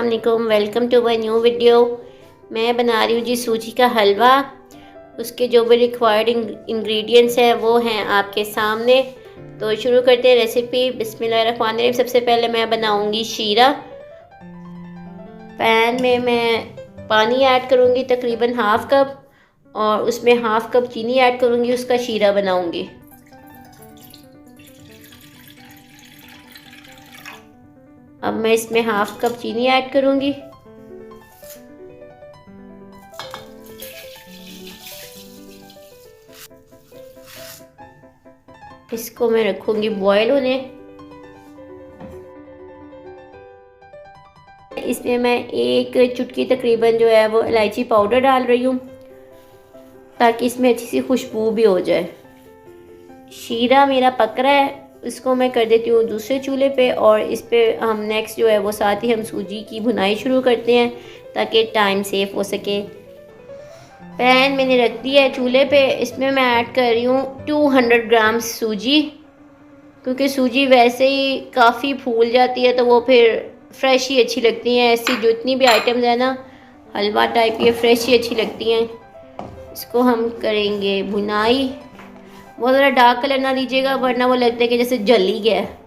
वालेकुम, welcome to my new video. मैं बना रही हूँ जी सूजी का हलवा। उसके जो भी रिक्वायर्ड इंग्रेडिएंट्स हैं वो हैं आपके सामने। तो शुरू करते हैं रेसिपी। बिस्मिल्लाहिर्रहमानिर्रहीम। सबसे पहले मैं बनाऊँगी शीरा। पैन में मैं पानी ऐड करूँगी तकरीबन हाफ़ कप, और उसमें हाफ़ कप चीनी ऐड करूँगी, उसका शीरा बनाऊँगी। अब मैं इसमें हाफ़ कप चीनी ऐड करूँगी। इसको मैं रखूँगी बॉयल होने। इसमें मैं एक चुटकी तकरीबन जो है वो इलायची पाउडर डाल रही हूँ, ताकि इसमें अच्छी सी खुशबू भी हो जाए। शीरा मेरा पक रहा है, इसको मैं कर देती हूँ दूसरे चूल्हे पे, और इस पे हम नेक्स्ट जो है वो साथ ही हम सूजी की भुनाई शुरू करते हैं ताकि टाइम सेव हो सके। पैन मैंने रख दिया है चूल्हे पे। इसमें मैं ऐड कर रही हूँ 200 ग्राम सूजी, क्योंकि सूजी वैसे ही काफ़ी फूल जाती है तो वो फिर फ्रेश ही अच्छी लगती हैं। ऐसी जितनी भी आइटम्स है ना हलवा टाइप, ये फ्रेश ही अच्छी लगती हैं। इसको हम करेंगे भुनाई। बहुत ज़्यादा डार्क कलर ना दीजिएगा, वरना वो लगता है कि जैसे जल ही गया है।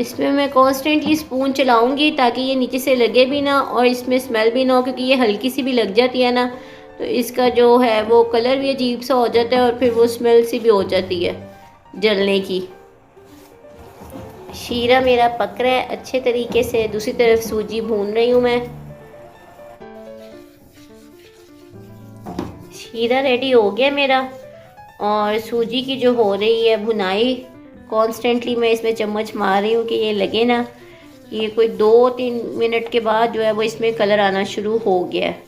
इसमें मैं कॉन्स्टेंटली स्पून चलाऊंगी ताकि ये नीचे से लगे भी ना और इसमें स्मेल भी ना हो, क्योंकि ये हल्की सी भी लग जाती है ना तो इसका जो है वो कलर भी अजीब सा हो जाता है और फिर वो स्मेल सी भी हो जाती है जलने की। शीरा मेरा पक रहा है अच्छे तरीके से। दूसरी तरफ सूजी भून रही हूँ मैं। शीरा रेडी हो गया मेरा, और सूजी की जो हो रही है भुनाई, कॉन्स्टेंटली मैं इसमें चम्मच मार रही हूँ कि ये लगे ना। ये कोई 2-3 मिनट के बाद जो है वो इसमें कलर आना शुरू हो गया है।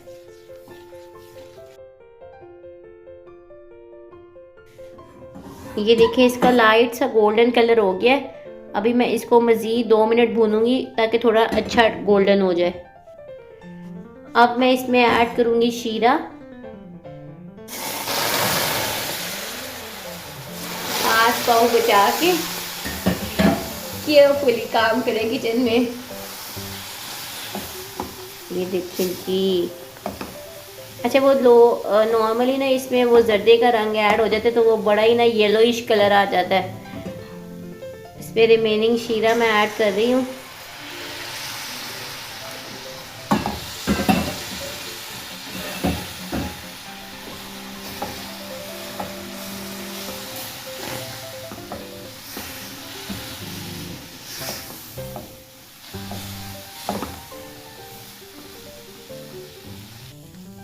ये देखिए इसका लाइट सा गोल्डन कलर हो गया है। अभी मैं इसको मज़ीद 2 मिनट भूनूंगी ताकि थोड़ा अच्छा गोल्डन हो जाए। अब मैं इसमें ऐड करूंगी शीरा। हाथ पाँव बचा के केयरफुली काम करें किचन में। ये देखिए जी। अच्छा, वो नॉर्मली ना इसमें वो जर्दे का रंग ऐड हो जाता है तो वो बड़ा ही ना येलोइश कलर आ जाता है। इसमें रिमेनिंग शीरा मैं ऐड कर रही हूँ।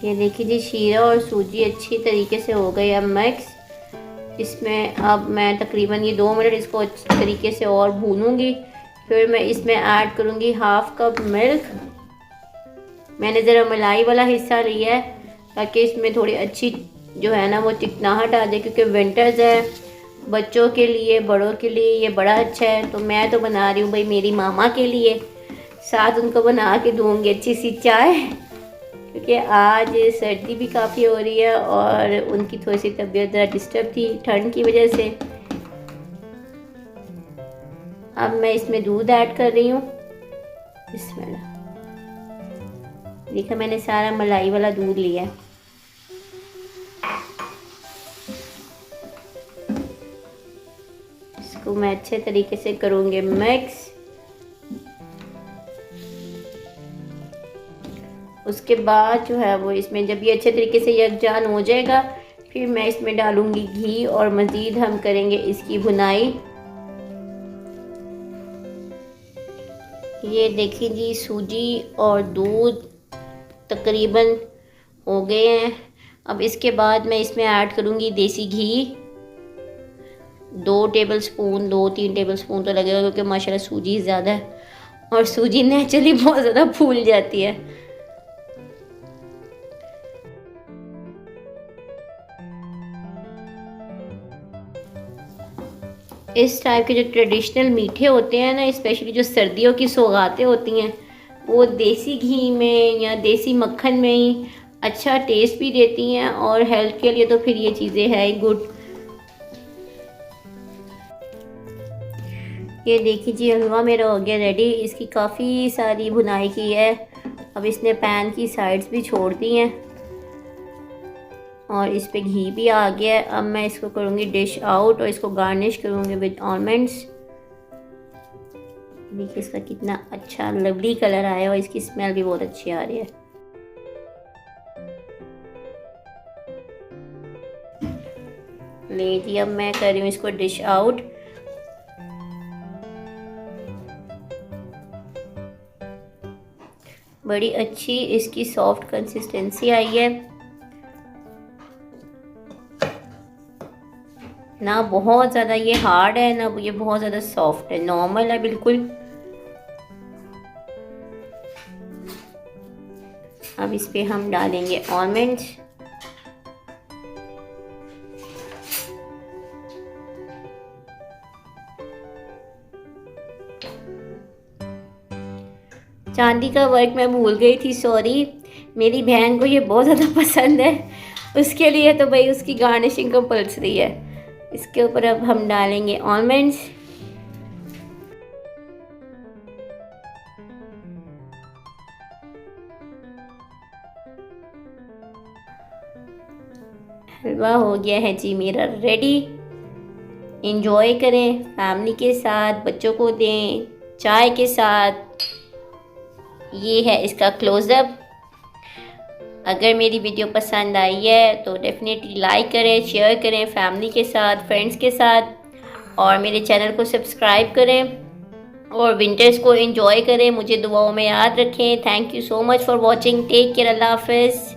ये देखिए जी, शीरा और सूजी अच्छी तरीके से हो गई अब मिक्स। इसमें अब मैं तकरीबन ये 2 मिनट इसको अच्छी तरीके से और भूनूंगी। फिर मैं इसमें ऐड करूंगी हाफ़ कप मिल्क। मैंने ज़रा मलाई वाला हिस्सा लिया है ताकि इसमें थोड़ी अच्छी जो है ना वो चिकनाहट आ जाए, क्योंकि विंटर्स है, बच्चों के लिए बड़ों के लिए ये बड़ा अच्छा है। तो मैं तो बना रही हूँ भाई मेरी मामा के लिए, साथ उनको बना के दूँगी अच्छी सी चाय, क्योंकि आज सर्दी भी काफ़ी हो रही है और उनकी थोड़ी सी तबीयत ज़रा डिस्टर्ब थी ठंड की वजह से। अब मैं इसमें दूध ऐड कर रही हूँ। बिस्मिल्लाह। देखा, मैंने सारा मलाई वाला दूध लिया है। इसको मैं अच्छे तरीके से करूँगी मिक्स। उसके बाद जो है वो इसमें जब ये अच्छे तरीके से यकजान हो जाएगा, फिर मैं इसमें डालूंगी घी और मज़ीद हम करेंगे इसकी भुनाई। ये देखिए जी, सूजी और दूध तकरीबन हो गए हैं। अब इसके बाद मैं इसमें ऐड करूंगी देसी घी। 2 टेबलस्पून, 2-3 टेबलस्पून तो लगेगा, क्योंकि माशाल्लाह सूजी ज़्यादा है और सूजी नेचुरली बहुत ज़्यादा फूल जाती है। इस टाइप के जो ट्रेडिशनल मीठे होते हैं ना, स्पेशली जो सर्दियों की सौगातें होती हैं, वो देसी घी में या देसी मक्खन में ही अच्छा टेस्ट भी देती हैं, और हेल्थ के लिए तो फिर ये चीज़ें हैं गुड। ये देखिए जी, हलवा मेरा हो गया रेडी। इसकी काफ़ी सारी भुनाई की है। अब इसने पैन की साइड्स भी छोड़ दी हैं और इस पे घी भी आ गया है। अब मैं इसको करूँगी डिश आउट और इसको गार्निश करूँगी विद आलमंड्स। देखिए इसका कितना अच्छा लवली कलर आया और इसकी स्मेल भी बहुत अच्छी आ रही है। ले जी, अब मैं कर रही हूँ इसको डिश आउट। बड़ी अच्छी इसकी सॉफ्ट कंसिस्टेंसी आई है, ना बहुत ज़्यादा ये हार्ड है ना ये बहुत ज़्यादा सॉफ्ट है, नॉर्मल है बिल्कुल। अब इस पे हम डालेंगे आलमंड्स। चांदी का वर्क मैं भूल गई थी, सॉरी। मेरी बहन को ये बहुत ज़्यादा पसंद है, उसके लिए तो भाई उसकी गार्निशिंग कंपल्सरी है। इसके ऊपर अब हम डालेंगे आलमंड्स। हलवा हो गया है जी मेरा रेडी। इंजॉय करें फैमिली के साथ, बच्चों को दें चाय के साथ। ये है इसका क्लोज़अप। अगर मेरी वीडियो पसंद आई है तो डेफिनेटली लाइक करें, शेयर करें फैमिली के साथ, फ्रेंड्स के साथ, और मेरे चैनल को सब्सक्राइब करें और विंटर्स को एंजॉय करें। मुझे दुआओं में याद रखें। Thank you so much for watching. Take care. Allah हाफिज़।